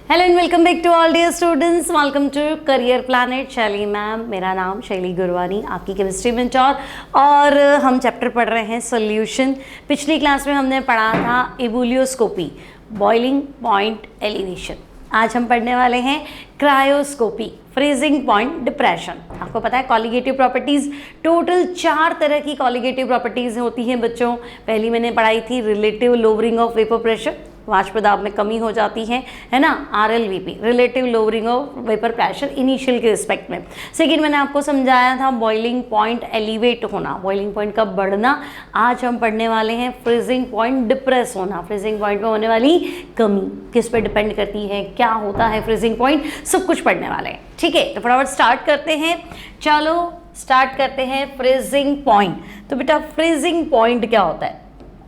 Hello and welcome back to all dear students, welcome to career planet. Shaili ma'am, मेरा नाम शैली गुरवानी, आपकी chemistry mentor. और हम चैप्टर पढ़ रहे हैं सॉल्यूशन। पिछली क्लास में हमने पढ़ा था एबुलियोस्कोपी, बॉइलिंग पॉइंट एलिवेशन। आज हम पढ़ने वाले हैं क्रायोस्कोपी, फ्रीजिंग पॉइंट डिप्रेशन। आपको पता है कॉलिगेटिव प्रॉपर्टीज़, टोटल 4 तरह की कॉलिगेटिव प्रॉपर्टीज़ होती हैं बच्चों। पहली मैंने पढ़ाई थी relative lowering of vapour pressure, वाष्प दाब में कमी हो जाती है ना, RLVP, relative lowering of vapour pressure initial के रिस्पेक्ट में। सेकेंड मैंने आपको समझाया था बॉइलिंग पॉइंट एलिवेट होना, बॉइलिंग पॉइंट का बढ़ना। आज हम पढ़ने वाले हैं फ्रीजिंग पॉइंट डिप्रेस होना, फ्रीजिंग पॉइंट में होने वाली कमी किस पे डिपेंड करती है, क्या होता है फ्रीजिंग पॉइंट, सब कुछ पढ़ने वाले हैं। ठीक है, तो फटाफट स्टार्ट करते हैं। चलो स्टार्ट करते हैं फ्रीजिंग पॉइंट। तो बेटा फ्रीजिंग पॉइंट क्या होता है?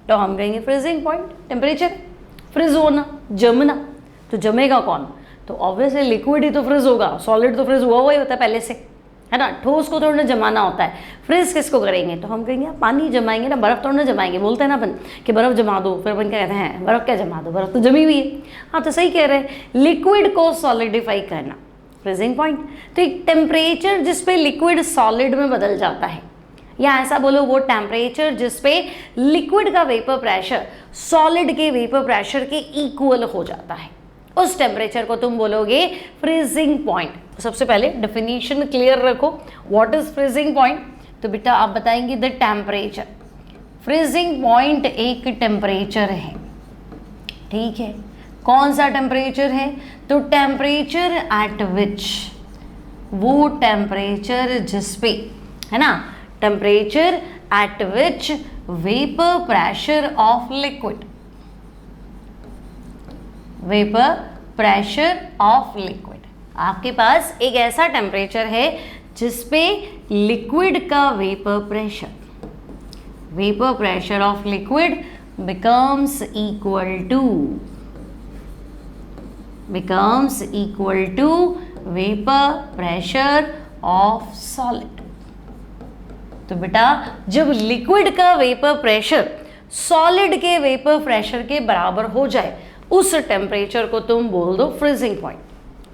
तो हम कहेंगे फ्रीजिंग पॉइंट टेम्परेचर, फ्रिज होना, जमना। तो जमेगा कौन? तो ऑब्वियसली लिक्विड ही तो फ्रिज होगा, सॉलिड तो फ्रिज हुआ ही होता है पहले से, है ना। ठोस को थोड़ा ना जमाना होता है। फ्रिज किसको करेंगे? तो हम कहेंगे पानी जमाएंगे ना, बर्फ थोड़ा ना जमाएंगे। बोलते हैं ना अपन कि बर्फ जमा दो, फिर अपन क्या कहते हैं बर्फ क्या जमा दो, बर्फ तो जमी हुई है। हाँ तो सही कह रहे हैं, लिक्विड को सॉलिडिफाई करना फ्रीजिंग पॉइंट। तो एक टेम्परेचर जिस पे लिक्विड सॉलिड में बदल जाता है, या ऐसा बोलो वो टेम्परेचर जिस पे लिक्विड का वेपर प्रेशर सॉलिड के वेपर प्रेशर के इक्वल हो जाता है, उस टेम्परेचर को तुम बोलोगे फ्रीजिंग पॉइंट। सबसे पहले डेफिनेशन क्लियर रखो, व्हाट इज फ्रीजिंग पॉइंट। तो बेटा आप बताएंगे द टेम्परेचर। फ्रीजिंग पॉइंट एक टेम्परेचर है, ठीक है। कौन सा टेम्परेचर है? तो टेम्परेचर एट विच, वो टेम्परेचर जिस पे, है ना, temperature at which vapour pressure of liquid, vapour pressure of liquid. आपके पास एक ऐसा टेम्परेचर है जिस पे लिक्विड का vapour pressure of liquid becomes equal to vapour pressure of solid. तो बेटा जब लिक्विड का वेपर प्रेशर सॉलिड के वेपर प्रेशर के बराबर हो जाए, उस टेम्परेचर को तुम बोल दो फ्रीजिंग पॉइंट,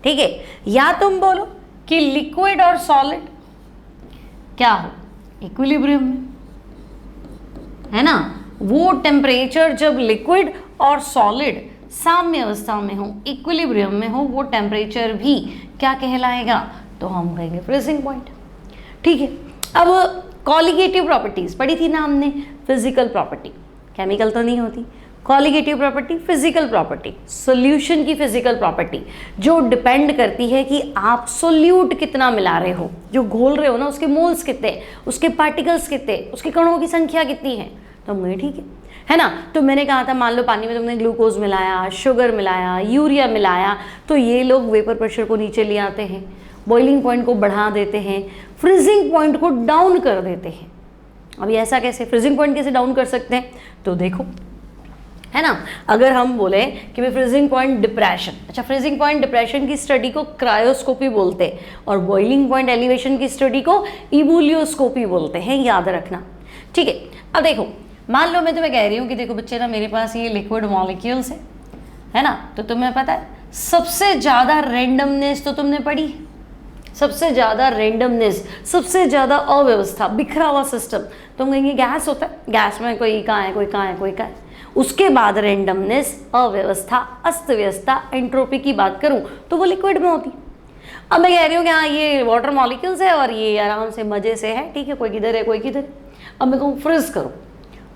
ठीक है। या तुम बोलो कि लिक्विड और सॉलिड क्या हो, इक्विलिब्रियम में, है ना। वो टेम्परेचर जब लिक्विड और सॉलिड साम्य अवस्था में हो, इक्विलिब्रियम में हो, वो टेम्परेचर भी क्या कहलाएगा? तो हम कहेंगे फ्रीजिंग पॉइंट, ठीक है। अब कॉलिगेटिव प्रॉपर्टीज पढ़ी थी ना हमने, फिजिकल प्रॉपर्टी, केमिकल तो नहीं होती। Colligative property physical property, solution की फिजिकल प्रॉपर्टी जो डिपेंड करती है कि आप सोल्यूट कितना मिला रहे हो, जो घोल रहे हो ना, उसके मोल्स कितने, उसके पार्टिकल्स कितने, उसके कणों की संख्या कितनी है। तो मुझे ठीक है ना। तो मैंने कहा था मान लो पानी में तुमने ग्लूकोज मिलाया, शुगर मिलाया, यूरिया मिलाया, तो ये लोग वेपर प्रेशर को नीचे ले आते हैं, बॉइलिंग पॉइंट को बढ़ा देते हैं, फ्रीजिंग पॉइंट को डाउन कर देते हैं। अभी ऐसा कैसे, फ्रीजिंग पॉइंट कैसे डाउन कर सकते हैं? तो देखो, है ना, अगर हम बोले कि भाई फ्रीजिंग पॉइंट डिप्रेशन, अच्छा फ्रीजिंग पॉइंट डिप्रेशन की स्टडी को क्रायोस्कोपी बोलते हैं, और बॉइलिंग पॉइंट एलिवेशन की स्टडी को एबुलियोस्कोपी बोलते हैं, याद रखना, ठीक है। अब देखो, मान लो मैं तुम्हें कह रही हूँ कि देखो बच्चे ना, मेरे पास ये लिक्विड मॉलिक्यूल्स है ना, तो तुम्हें पता है सबसे ज़्यादा रेंडमनेस तो तुमने पढ़ी, सबसे ज़्यादा रेंडमनेस, सबसे ज़्यादा अव्यवस्था, बिखरा हुआ सिस्टम, तुम कहेंगे गैस होता है, गैस में कोई कहाँ है, कोई कहाँ है, कोई कहाँ है। उसके बाद रेंडमनेस, अव्यवस्था, अस्त व्यवस्था, एंट्रोपी की बात करूँ तो वो लिक्विड में होती। अब मैं कह रही हूँ कि हाँ ये वाटर मॉलिक्यूल्स है और ये आराम से मज़े से है, ठीक है, कोई किधर है कोई किधर। अब मैं कहूँ फ्रीज करो,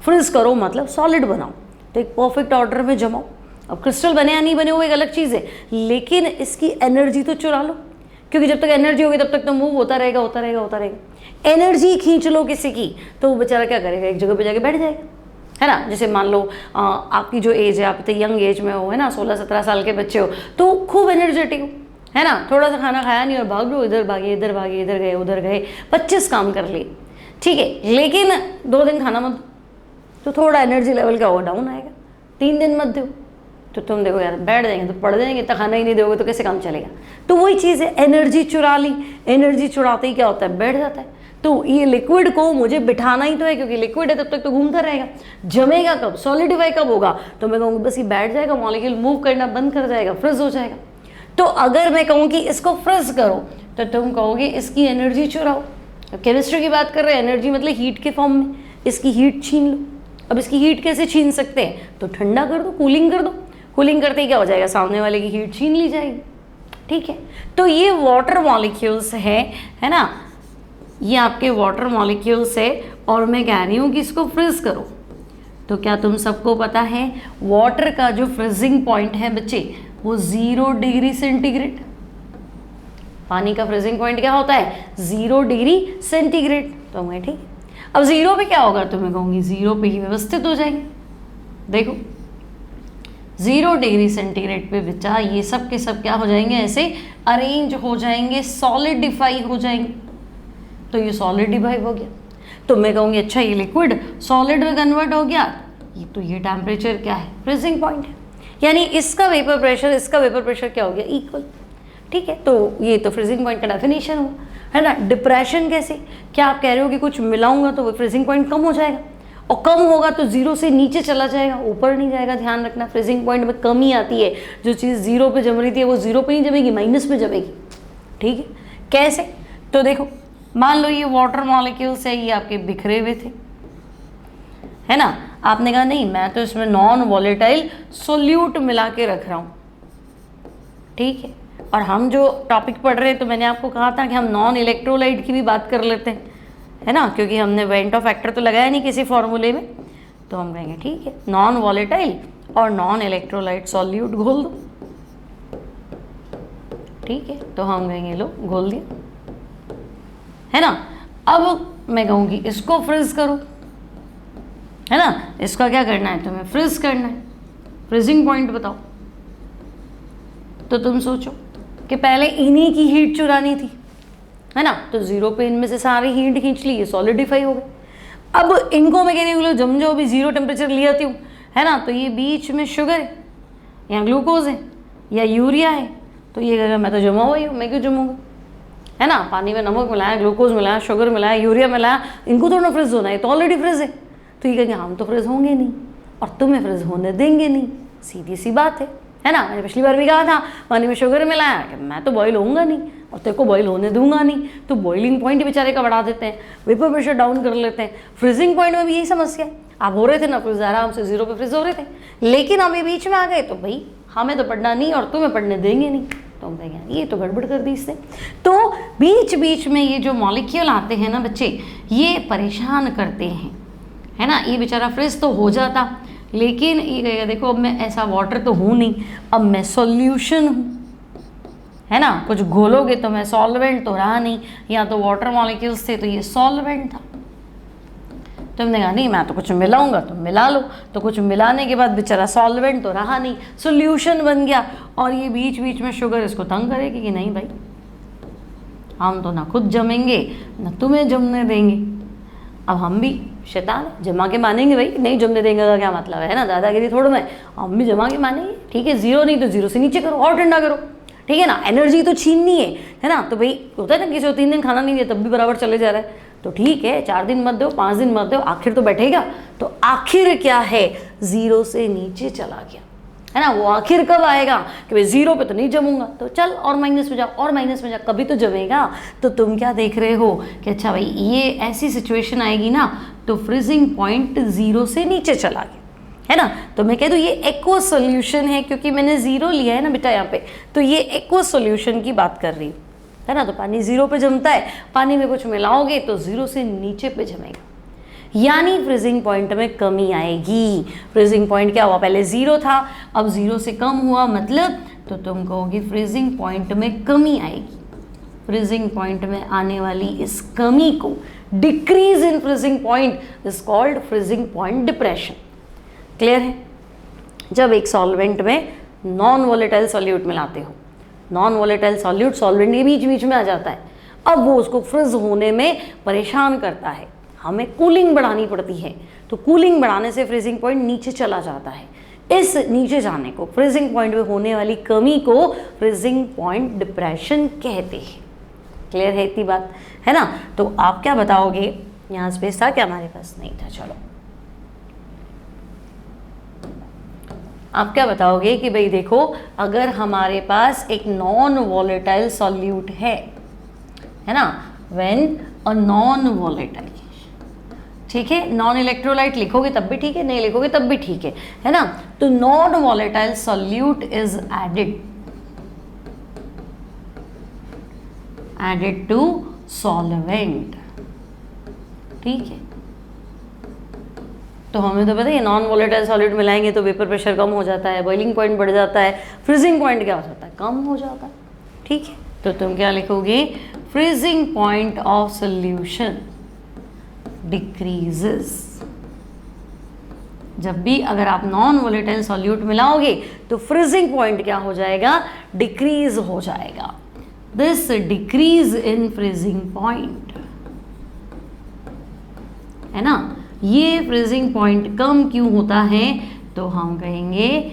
फ्रीज करो मतलब सॉलिड बनाओ, तो एक परफेक्ट ऑर्डर में जमाओ। अब क्रिस्टल बने या नहीं बने वो एक अलग चीज़ है, लेकिन इसकी एनर्जी तो चुरा लो, क्योंकि जब तक एनर्जी होगी तब तक तो मूव होता रहेगा, होता रहेगा, होता रहेगा। एनर्जी खींच लो किसी की, तो वो बेचारा क्या करेगा, एक जगह पे जाके बैठ जाएगा, है ना। जैसे मान लो आपकी जो एज है, आप इतने यंग एज में हो, है ना, 16-17 साल के बच्चे हो, तो खूब एनर्जेटिक हो, है ना, थोड़ा सा खाना खाया नहीं और भाग लो, इधर भागे, इधर भागे, इधर गए, उधर गए, 25 काम कर लिए, ठीक है। लेकिन 2 दिन खाना मत, तो थोड़ा एनर्जी लेवल का वो डाउन आएगा। 3 दिन मत दो, तो तुम देखो यार बैठ जाएंगे तो पड़ जाएंगे, तो खाना ही नहीं दोगे तो कैसे काम चलेगा। तो वही चीज़ है, एनर्जी चुरा ली, एनर्जी चुराते ही क्या होता है, बैठ जाता है। तो ये लिक्विड को मुझे बिठाना ही तो है, क्योंकि लिक्विड है तब तक तो घूमता रहेगा। जमेगा कब, सॉलिडिफाई कब होगा, तो मैं कहूँगी बस ये बैठ जाएगा, मॉलिक्यूल मूव करना बंद कर जाएगा, फ्रीज हो जाएगा। तो अगर मैं कहूँ कि इसको फ्रीज करो तो तुम कहोगे इसकी एनर्जी चुराओ। केमिस्ट्री की बात कर रहे हैं, एनर्जी मतलब हीट के फॉर्म में, इसकी हीट छीन लो। अब इसकी हीट कैसे छीन सकते हैं, तो ठंडा कर दो, कूलिंग कर दो। कूलिंग करते ही क्या हो जाएगा, सामने वाले की हीट छीन ली जाएगी। ठीक है, तो ये वाटर मॉलिक्यूल्स है ना, ये आपके वाटर मॉलिक्यूल्स है और मैं कह रही हूँ कि इसको फ्रीज करो। तो क्या तुम सबको पता है वाटर का जो फ्रीजिंग पॉइंट है बच्चे वो 0 डिग्री सेंटीग्रेड। पानी का फ्रीजिंग पॉइंट क्या होता है, 0 डिग्री सेंटीग्रेड। तो मैं ठीक, अब 0 पे क्या होगा, तो मैं कहूँगी 0 पे ही व्यवस्थित हो जाएंगे। देखो 0 डिग्री सेंटीग्रेड पे बच्चा ये सब के सब क्या हो जाएंगे, ऐसे अरेंज हो जाएंगे, सॉलिडिफाई हो जाएंगे। तो ये सॉलिडिफाई हो गया, तो मैं कहूँगी अच्छा ये लिक्विड सॉलिड में कन्वर्ट हो गया। ये तो ये टेम्परेचर क्या है, फ्रीजिंग पॉइंट है, यानी इसका वेपर प्रेशर इसका वेपर प्रेशर क्या हो गया, इक्वल। ठीक है, तो ये तो फ्रीजिंग पॉइंट का डेफिनेशन हुआ, है ना। डिप्रेशन कैसे, क्या आप कह रहे हो कि कुछ मिलाऊंगा तो वो फ्रीजिंग पॉइंट कम हो जाएगा, और कम होगा तो 0 से नीचे चला जाएगा, ऊपर नहीं जाएगा। ध्यान रखना, फ्रीजिंग पॉइंट में कमी आती है, जो चीज़ 0 पे जम रही थी वो 0 पे नहीं जमेगी, माइनस में जमेगी। ठीक है, कैसे, तो देखो मान लो ये वाटर मॉलिक्यूल्स है, ये आपके बिखरे हुए थे, है ना। आपने कहा नहीं मैं तो इसमें नॉन वॉलेटाइल सोल्यूट मिला के रख रहा हूँ। ठीक है, और हम जो टॉपिक पढ़ रहे हैं तो मैंने आपको कहा था कि हम नॉन इलेक्ट्रोलाइट की भी बात कर लेते हैं, है ना, क्योंकि हमने वेंटो फैक्टर तो लगाया नहीं किसी फॉर्मूले में। तो हम कहेंगे ठीक है, नॉन वॉलेटाइल और नॉन इलेक्ट्रोलाइट सॉल्यूट घोल दो। ठीक है, तो हम कहेंगे लो घोल दिया, है ना। अब मैं कहूँगी इसको फ्रीज करो, है ना। इसका क्या करना है, तुम्हें फ्रीज करना है, फ्रीजिंग पॉइंट बताओ। तो तुम सोचो कि पहले इन्हीं की हीट चुरानी थी, है ना, तो 0 पे इनमें से सारी हीट खींच ली, ये सॉलिडिफाई हो गए। अब इनको मैं कहने वाली जम जाओ भी 0 टेम्परेचर ले आती हूँ, है ना। तो ये बीच में शुगर है या ग्लूकोज है या यूरिया है, तो ये कहेगा मैं तो जमा हुआ ही हूँ, मैं क्यों जमूंगा, है ना। पानी में नमक मिलाया, ग्लूकोज मिलाया, शुगर मिलाया, यूरिया मिलाया, इनको थोड़ा फ्रिज होना है, तो ऑलरेडी फ्रिज है। तो ये कहेंगे हम तो फ्रिज होंगे नहीं और तुम्हें फ्रिज होने देंगे नहीं, सीधी सी बात है ना। मैंने पिछली बार भी कहा था पानी में शुगर मिलाया कि मैं तो बॉयल होऊंगा नहीं और तेरे को बॉयल होने दूंगा नहीं, तो बॉइलिंग पॉइंट बेचारे का बढ़ा देते हैं, वेपर प्रेशर डाउन कर लेते हैं। फ्रीजिंग पॉइंट में भी यही समस्या है, आप हो रहे थे ना फ्रिज, आराम से 0 पे फ्रिज हो रहे थे, लेकिन अब ये बीच में आ गए तो भाई हमें तो पढ़ना नहीं और तुम्हें पढ़ने देंगे नहीं। तो हम कहेंगे ये तो गड़बड़ कर दी इसने। तो बीच बीच में ये जो मॉलिक्यूल आते हैं ना बच्चे, ये परेशान करते हैं, है ना। ये बेचारा फ्रिज तो हो जाता, लेकिन ये कहेगा देखो अब मैं ऐसा वाटर तो हूँ नहीं, अब मैं सॉल्यूशन हूँ, है ना। कुछ घोलोगे तो मैं सॉल्वेंट तो रहा नहीं, या तो वाटर मॉलिक्यूल्स थे तो ये सॉल्वेंट था। तुमने कहा नहीं मैं तो कुछ मिलाऊंगा, तो मिला लो, तो कुछ मिलाने के बाद बेचारा सॉल्वेंट तो रहा नहीं, सॉल्यूशन बन गया। और ये बीच बीच में शुगर इसको तंग करेगी कि नहीं भाई हम तो ना खुद जमेंगे ना तुम्हें जमने देंगे। अब हम भी शैतान जमा के मानेंगे भाई, नहीं जमने देंगे का क्या मतलब है ना, दादागिरी थोड़ा में, हम भी जमा के मानेंगे। ठीक है, 0 नहीं तो 0 से नीचे करो और ठंडा करो, ठीक है ना। एनर्जी तो छीननी है ना। तो भाई होता है ना किसी को 3 दिन खाना नहीं दिया तब भी बराबर चले जा रहा है, तो ठीक है 4 दिन मत दो, 5 दिन मत दो, आखिर तो बैठेगा। तो आखिर क्या है, 0 से नीचे चला गया, है ना। वो आखिर कब आएगा कि भाई 0 पे तो नहीं जमूंगा, तो चल और माइनस में जा और माइनस में जा, कभी तो जमेगा। तो तुम क्या देख रहे हो कि अच्छा भाई ये ऐसी सिचुएशन आएगी ना तो फ्रीजिंग पॉइंट 0 से नीचे चला गया, है ना। तो मैं कह दूँ ये एक्वस सॉल्यूशन है, क्योंकि मैंने 0 लिया है ना बेटा यहाँ पे, तो ये एक्वस सॉल्यूशन की बात कर रही हूँ, है ना। तो पानी 0 पे जमता है, पानी में कुछ मिलाओगे तो 0 से नीचे पे जमेगा, यानी फ्रीजिंग पॉइंट में कमी आएगी। फ्रीजिंग पॉइंट क्या हुआ, पहले 0 था अब 0 से कम हुआ, मतलब तो तुम कहोगे फ्रीजिंग पॉइंट में कमी आएगी। फ्रीजिंग पॉइंट में आने वाली इस कमी को, decrease in freezing point is called freezing point depression. Clear है। जब एक सॉल्वेंट में नॉन वॉलेटाइल सॉल्यूट मिलाते हो, नॉन वॉलेटाइल सॉल्यूट सॉल्वेंट के बीच बीच में आ जाता है, अब वो उसको फ्रीज होने में परेशान करता है, हमें कूलिंग बढ़ानी पड़ती है, तो कूलिंग बढ़ाने से फ्रीजिंग पॉइंट नीचे चला जाता है। इस नीचे जाने को, फ्रीजिंग पॉइंट में होने वाली कमी को फ्रीजिंग पॉइंट डिप्रेशन कहते हैं। क्लियर है इतनी बात, है ना। तो आप क्या बताओगे, यहाँ स्पेस था क्या, हमारे पास नहीं था, चलो आप क्या बताओगे कि भाई देखो, अगर हमारे पास एक नॉन वॉलेटाइल सॉल्यूट है ना, व्हेन अ नॉन वॉलेटाइल, ठीक है, नॉन इलेक्ट्रोलाइट लिखोगे तब भी ठीक है, नहीं लिखोगे तब भी ठीक है ना। तो non volatile solute is added to solvent, ठीक है। तो हमें तो पता है नॉन वॉलेटाइल सॉल्यूट मिलाएंगे तो वेपर प्रेशर कम हो जाता है, बॉइलिंग पॉइंट बढ़ जाता है, फ्रीजिंग पॉइंट क्या हो जाता है, कम हो जाता है, ठीक है। तो तुम क्या लिखोगे, freezing point of solution decreases. जब भी अगर आप नॉन वॉलेटाइल सॉल्यूट मिलाओगे तो फ्रीजिंग पॉइंट क्या हो जाएगा, डिक्रीज हो जाएगा। This decrease in freezing point, है ना, ये फ्रीजिंग पॉइंट कम क्यों होता है, तो हम कहेंगे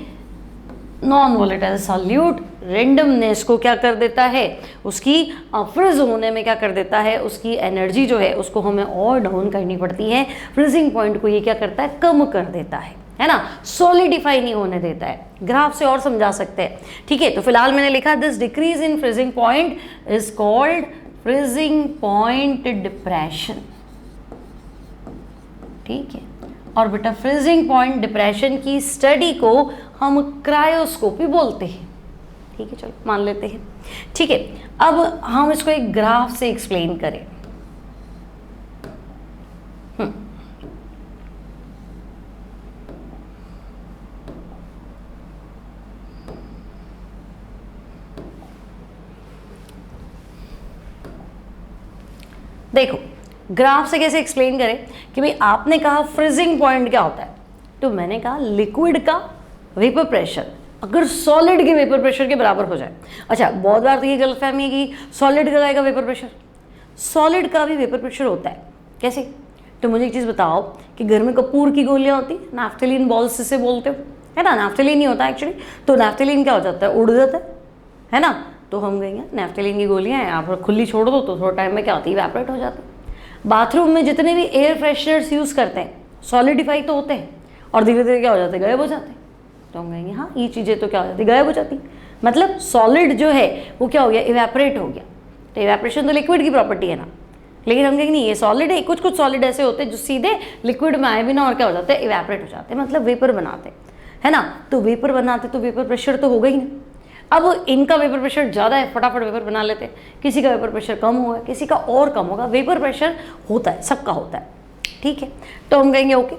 नॉन वॉलेटाइल सॉल्यूट रेंडमनेस को क्या कर देता है, उसकी फ्रीज होने में क्या कर देता है, उसकी एनर्जी जो है उसको हमें और डाउन करनी पड़ती है, फ्रीजिंग पॉइंट को ये क्या करता है, कम कर देता है ना, सॉलिडिफाई नहीं होने देता है। ग्राफ से और समझा सकते हैं, ठीक है। तो फिलहाल मैंने लिखा this decrease in freezing point is called freezing point depression, ठीक है। और बेटा फ्रीजिंग पॉइंट डिप्रेशन की स्टडी को हम क्रायोस्कोपी बोलते हैं, ठीक है, चलो मान लेते हैं, ठीक है। अब हम इसको एक ग्राफ से एक्सप्लेन करें। देखो ग्राफ से कैसे एक्सप्लेन करें कि भाई आपने कहा फ्रीजिंग पॉइंट क्या होता है, तो मैंने कहा लिक्विड का वेपर प्रेशर अगर सॉलिड के वेपर प्रेशर के बराबर हो जाए। अच्छा, बहुत बार तो ये गलतफहमी है कि सॉलिड का आएगा वेपर प्रेशर, सॉलिड का भी वेपर प्रेशर होता है। कैसे? तो मुझे एक चीज़ बताओ कि घर में कपूर की गोलियां होती है, नैफ्थलीन बॉल्स से बोलते हो, है ना, नैफ्थलीन ही होता है एक्चुअली। तो नैफ्थलीन क्या हो जाता है, उड़ जाता है ना। तो हम कहेंगे नैफ्थलीन की गोलियां हैं, आप खुली छोड़ दो तो थोड़ा टाइम में क्या होती है, इवैपोरेट हो जाती है। बाथरूम में जितने भी एयर फ्रेशनर्स यूज़ करते हैं सॉलिडिफाई तो होते हैं और धीरे धीरे क्या हो जाते हैं, गायब हो जाते हैं। तो हम कहेंगे हाँ ये चीज़ें तो क्या हो जाती, गायब हो जाती, मतलब सॉलिड जो है वो क्या हो गया, इवैपोरेट हो गया। तो इवैपोरेशन तो लिक्विड की प्रॉपर्टी है ना, लेकिन हम कहेंगे नहीं ये सॉलिड है। कुछ कुछ सॉलिड ऐसे होते हैं जो सीधे लिक्विड में आए बिना और क्या हो जाते हैं, इवैपोरेट हो जाते हैं, मतलब वेपर बनाते, है ना। तो वेपर बनाते तो वेपर प्रेशर तो होगा ही ना। अब इनका वेपर प्रेशर ज़्यादा है, फटाफट वेपर बना लेते हैं, किसी का वेपर प्रेशर कम हुआ है, किसी का और कम होगा। वेपर प्रेशर होता है, सबका होता है, ठीक है। तो हम कहेंगे ओके,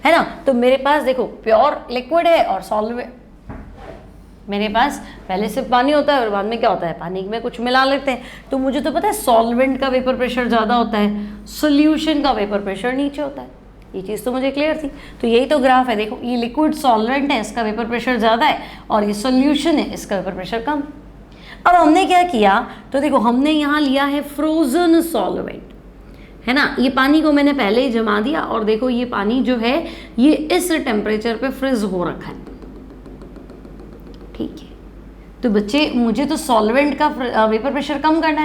है ना। तो मेरे पास देखो प्योर लिक्विड है और सॉल्वेंट, मेरे पास पहले से पानी होता है और बाद में क्या होता है, पानी में कुछ मिला लेते हैं। तो मुझे तो पता है सॉल्वेंट का वेपर प्रेशर ज़्यादा होता है, सोल्यूशन का वेपर प्रेशर नीचे होता है। ये चीज़ तो मुझे क्लियर थी। तो यही तो ग्राफ है, देखो ये लिक्विड सॉल्वेंट है, इसका वेपर प्रेशर ज़्यादा है, और ये सोल्यूशन है, इसका वेपर प्रेशर कम। अब हमने क्या किया, तो देखो हमने यहाँ लिया है फ्रोजन सॉल्वेंट, है ना। ये पानी को मैंने पहले ही जमा दिया और देखो ये पानी जो है ये इस टेम्परेचर पे फ्रीज हो रखा है, ठीक है। तो बच्चे मुझे तो सॉल्वेंट का वेपर प्रेशर कम करना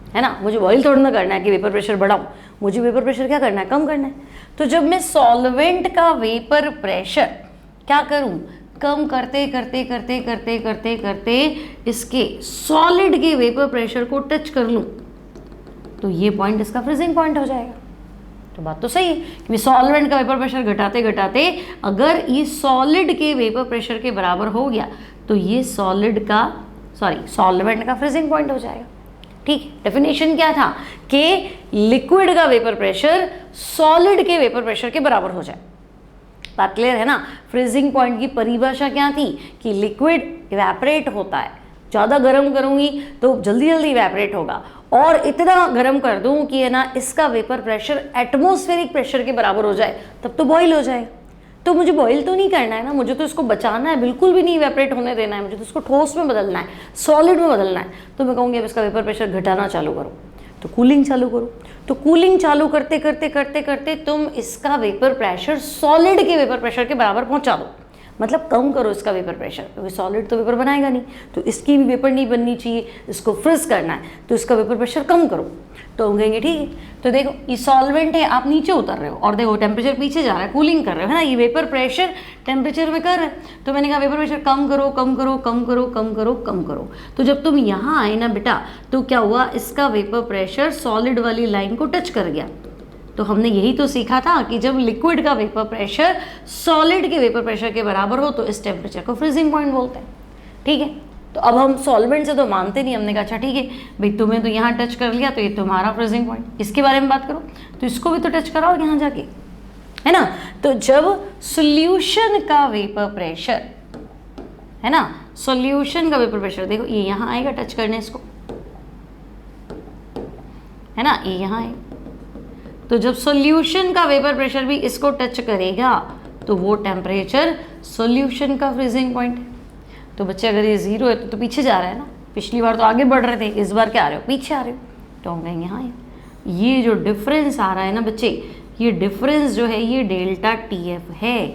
है ना, मुझे बॉइल थोड़ा ना करना है कि वेपर प्रेशर बढ़ाऊं, मुझे वेपर प्रेशर क्या करना है, कम करना है। तो जब मैं सॉल्वेंट का वेपर प्रेशर क्या करूं, कम करते करते करते करते करते करते इसके सॉलिड के वेपर प्रेशर को टच कर लूं, तो ये पॉइंट इसका फ्रीजिंग पॉइंट हो जाएगा। तो बात तो सही है कि सॉल्वेंट का वेपर प्रेशर घटाते घटाते अगर ये सॉलिड के वेपर प्रेशर के बराबर हो गया तो ये सॉल्वेंट का फ्रीजिंग पॉइंट हो जाएगा, ठीक है। डेफिनेशन क्या था कि लिक्विड का वेपर प्रेशर सॉलिड के वेपर प्रेशर के बराबर हो जाए। बात क्लियर है ना। फ्रीजिंग पॉइंट की परिभाषा क्या थी कि लिक्विड इवैपोरेट होता है, ज़्यादा गर्म करूँगी तो जल्दी जल्दी इवैपोरेट होगा, और इतना गर्म कर दूं कि है ना इसका वेपर प्रेशर एटमॉस्फेरिक प्रेशर के बराबर हो जाए, तब तो बॉईल हो जाएगा। तो मुझे बॉईल तो नहीं करना है ना, मुझे तो इसको बचाना है, बिल्कुल भी नहीं इवैपोरेट होने देना है, मुझे तो इसको ठोस में बदलना है, सॉलिड में बदलना है। तो मैं कहूँगी अब इसका वेपर प्रेशर घटाना चालू करो, तो कूलिंग चालू करो। तो कूलिंग चालू करते करते करते करते तुम इसका वेपर प्रेशर सॉलिड के वेपर प्रेशर के बराबर पहुँचा दो। मतलब कम करो इसका वेपर प्रेशर, क्योंकि सॉलिड तो वेपर बनाएगा नहीं, तो इसकी भी वेपर नहीं बननी चाहिए, इसको फ्रीज करना है, तो इसका वेपर प्रेशर कम करो। तो हम कहेंगे ठीक है, तो देखो ये सॉल्वेंट है, आप नीचे उतर रहे हो और देखो टेम्परेचर पीछे जा रहा है, कूलिंग कर रहे हो, है ना, ये वेपर प्रेशर टेम्परेचर में कर रहे हैं। तो मैंने कहा वेपर प्रेशर कम करो कम करो कम करो कम करो कम करो। तो जब तुम यहाँ आए ना बेटा, तो क्या हुआ, इसका वेपर प्रेशर सॉलिड वाली लाइन को टच कर गया। तो हमने यही तो सीखा था कि जब लिक्विड का वेपर प्रेशर सॉलिड के वेपर प्रेशर के बराबर हो तो इस टेम्परेचर को फ्रीजिंग पॉइंट बोलते हैं। ठीक है, तो अब हम सॉल्वेंट से तो मानते नहीं, हमने कहा अच्छा ठीक है भाई, तुम्हें तो यहाँ टच कर लिया तो ये तुम्हारा फ्रीजिंग पॉइंट। इसके बारे में बात करो तो इसको भी तो टच कराओ यहाँ जाके, है ना। तो जब सॉल्यूशन का वेपर प्रेशर, है ना, सॉल्यूशन का वेपर प्रेशर देखो ये यहाँ आएगा टच करने इसको, है ना, ये यहाँ आएगा। तो जब सॉल्यूशन का वेपर प्रेशर भी इसको टच करेगा तो वो टेम्परेचर सॉल्यूशन का फ्रीजिंग पॉइंट है। तो बच्चे अगर ये 0 है तो पीछे जा रहा है ना, पिछली बार तो आगे बढ़ रहे थे, इस बार क्या आ रहे हो, पीछे आ रहे हो। तो हम कहेंगे हाँ ये जो डिफरेंस आ रहा है ना बच्चे, ये डिफरेंस जो है ये डेल्टा TF है,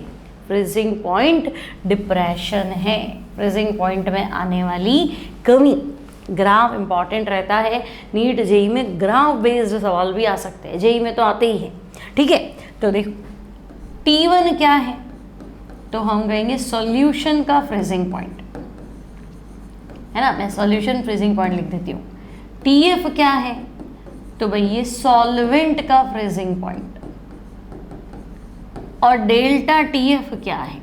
फ्रीजिंग पॉइंट डिप्रेशन है, फ्रीजिंग पॉइंट में आने वाली कमी। ग्राफ इंपॉर्टेंट रहता है, नीट जेई में ग्राफ बेस्ड सवाल भी आ सकते हैं, जेई में तो आते ही हैं। ठीक है, तो देखो T1 क्या है, तो हम कहेंगे सॉल्यूशन का फ्रीजिंग पॉइंट, है ना, मैं सॉल्यूशन फ्रीजिंग पॉइंट लिख देती हूँ। TF क्या है, तो भाई ये सॉल्वेंट का फ्रीजिंग पॉइंट। और डेल्टा TF क्या है,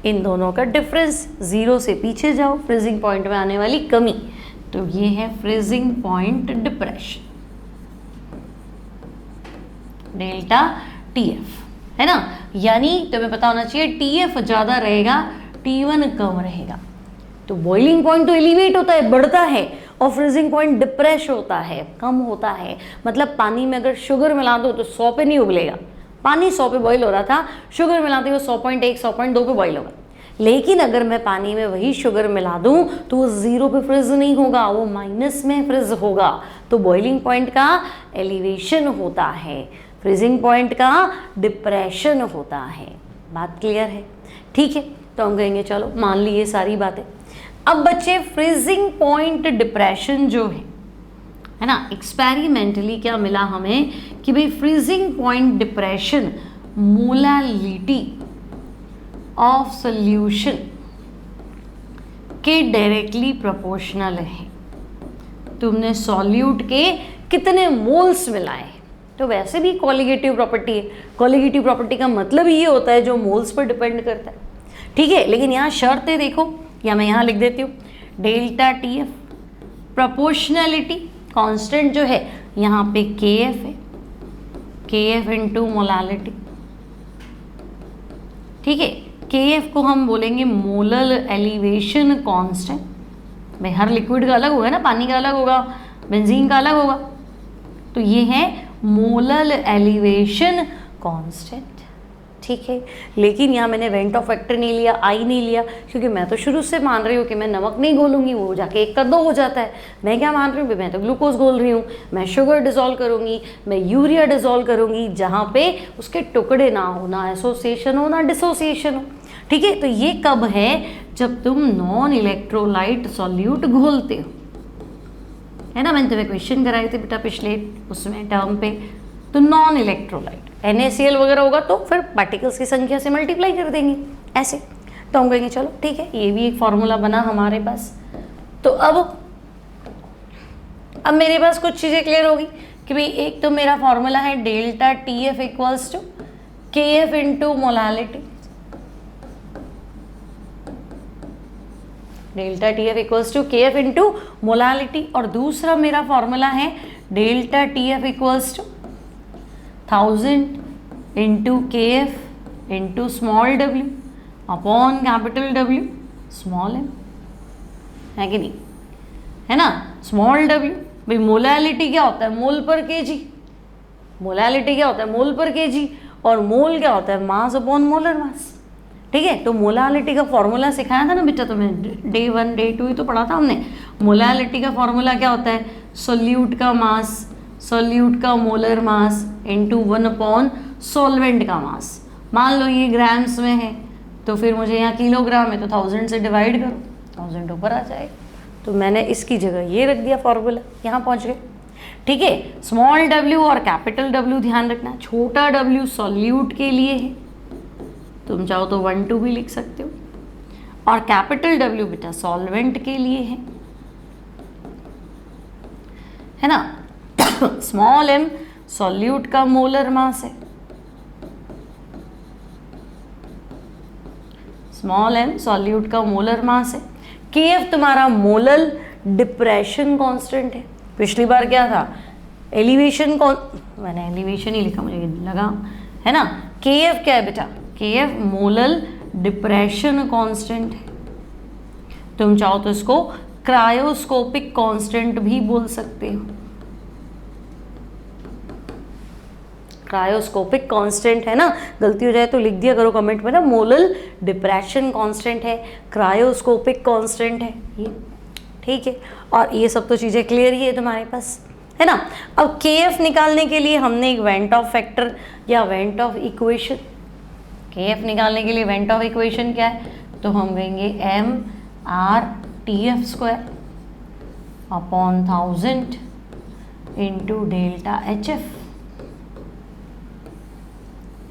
इन दोनों का डिफरेंस, 0 से पीछे जाओ, फ्रीजिंग पॉइंट में आने वाली कमी, तो ये है freezing point depression, delta TF, है ना। यानी तुम्हें पता होना चाहिए TF ज़्यादा रहेगा, T1 कम रहेगा। तो बॉइलिंग पॉइंट तो एलिवेट होता है, बढ़ता है, और फ्रीजिंग पॉइंट डिप्रेस होता है, कम होता है। मतलब पानी में अगर शुगर मिला दो तो 100 पे नहीं उबलेगा, पानी 100 पे बॉईल हो रहा था, शुगर मिलाते हुए 100.1 100.2 पे बॉईल होगा। लेकिन अगर मैं पानी में वही शुगर मिला दूं तो वो 0 पे फ्रीज नहीं होगा, वो माइनस में फ्रीज होगा। तो बॉइलिंग पॉइंट का एलिवेशन होता है, फ्रीजिंग पॉइंट का डिप्रेशन होता है। बात क्लियर है? ठीक है, तो हम कहेंगे चलो मान ली ये सारी बातें। अब बच्चे फ्रीजिंग पॉइंट डिप्रेशन जो है ना, एक्सपेरिमेंटली क्या मिला हमें कि भाई freezing point depression molality of solution के डायरेक्टली प्रोपोर्शनल है। तुमने सॉल्यूट के कितने मोल्स मिलाए, तो वैसे भी कॉलिगेटिव प्रॉपर्टी है। कॉलिगेटिव प्रॉपर्टी का मतलब ये होता है जो मोल्स पर डिपेंड करता है। ठीक है, लेकिन यहाँ शर्तें देखो, या मैं यहाँ लिख देती हूँ डेल्टा TF, प्रोपोर्शनैलिटी कांस्टेंट जो है यहाँ पे KF है, KF इंटू मोलालिटी। ठीक है, KF को हम बोलेंगे मोलर एलिवेशन कांस्टेंट। भाई हर लिक्विड का अलग होगा ना, पानी का अलग होगा, बेंजीन का अलग होगा, तो ये है मोलर एलिवेशन कांस्टेंट। ठीक है, लेकिन यहाँ मैंने वेंट ऑफ फैक्टर नहीं लिया, आई नहीं लिया, क्योंकि मैं तो शुरू से मान रही हूँ कि मैं नमक नहीं घोलूंगी, वो जाके 1 का 2 हो जाता है। मैं क्या मान रही हूँ, मैं तो ग्लूकोज घोल रही हूँ, मैं शुगर डिसॉल्व करूँगी, मैं यूरिया डिसॉल्व करूँगी, जहाँ पे उसके टुकड़े ना हो, ना एसोसिएशन हो ना डिसोसिएशन हो। ठीक है, तो ये कब है, जब तुम नॉन इलेक्ट्रोलाइट सॉल्यूट घोलते हो, है ना। मैंने तुम्हें क्वेश्चन कराए थे बेटा पिछले उसमें टर्म पे, तो नॉन इलेक्ट्रोलाइट NaCl वगैरह होगा तो फिर पार्टिकल्स की संख्या से मल्टीप्लाई कर देंगे ऐसे। तो हम कहेंगे चलो ठीक है, ये भी एक फॉर्मूला बना हमारे पास। तो अब मेरे पास कुछ चीज़ें क्लियर होगी कि भाई एक तो मेरा फॉर्मूला है delta TF equals to KF into molality, delta TF equals to KF into molality. और दूसरा मेरा फॉर्मूला है delta TF equals to 1000 into KF into small w upon capital W small m, है कि नहीं, है ना। स्मॉल w, भाई मोलालिटी क्या होता है, मोल पर kg, मोलालिटी क्या होता है, मोल पर kg, और मोल क्या होता है, मास अपॉन मोलर मास। ठीक है, तो मोलालिटी का फॉर्मूला सिखाया था ना बेटा तुम्हें, डे 1 डे 2 ही तो पढ़ा था हमने। मोलालिटी का फॉर्मूला क्या होता है, सोल्यूट का मास, सोल्यूट का molar mass into 1 upon solvent का मास। मान लो ये ग्राम्स में है तो फिर मुझे यहाँ किलोग्राम है तो 1000 से डिवाइड करो, 1000 ऊपर आ जाएगा। तो मैंने इसकी जगह ये रख दिया फॉर्मूला, यहाँ पहुँच गए। ठीक है, स्मॉल w और कैपिटल W ध्यान रखना, छोटा w सॉल्यूट के लिए है, तुम चाहो तो 1 2 भी लिख सकते हो, और कैपिटल W बेटा सॉल्वेंट के लिए है ना। स्मॉल m सॉल्यूट का मोलर मास है, स्मॉल m सॉल्यूट का मोलर मास है। Kf तुम्हारा मोलर डिप्रेशन कांस्टेंट है। पिछली बार क्या था, एलिवेशन मैंने एलिवेशन ही लिखा, मुझे लगा है ना। Kf क्या है बेटा, Kf मोलर डिप्रेशन कांस्टेंट है। तुम चाहो तो इसको क्रायोस्कोपिक कांस्टेंट भी बोल सकते हो, क्रायोस्कोपिक कांस्टेंट है ना। गलती हो जाए तो लिख दिया करो कमेंट में ना, मोलर डिप्रेशन कांस्टेंट है, क्रायोस्कोपिक कांस्टेंट है ये, ठीक है। और ये सब तो चीज़ें क्लियर ही है तुम्हारे पास, है ना। अब Kf निकालने के लिए हमने एक वेंट ऑफ फैक्टर या वेंट ऑफ इक्वेशन, Kf निकालने के लिए वेंट ऑफ इक्वेशन क्या है, तो हम कहेंगे mRTF² upon 1000 into delta HF,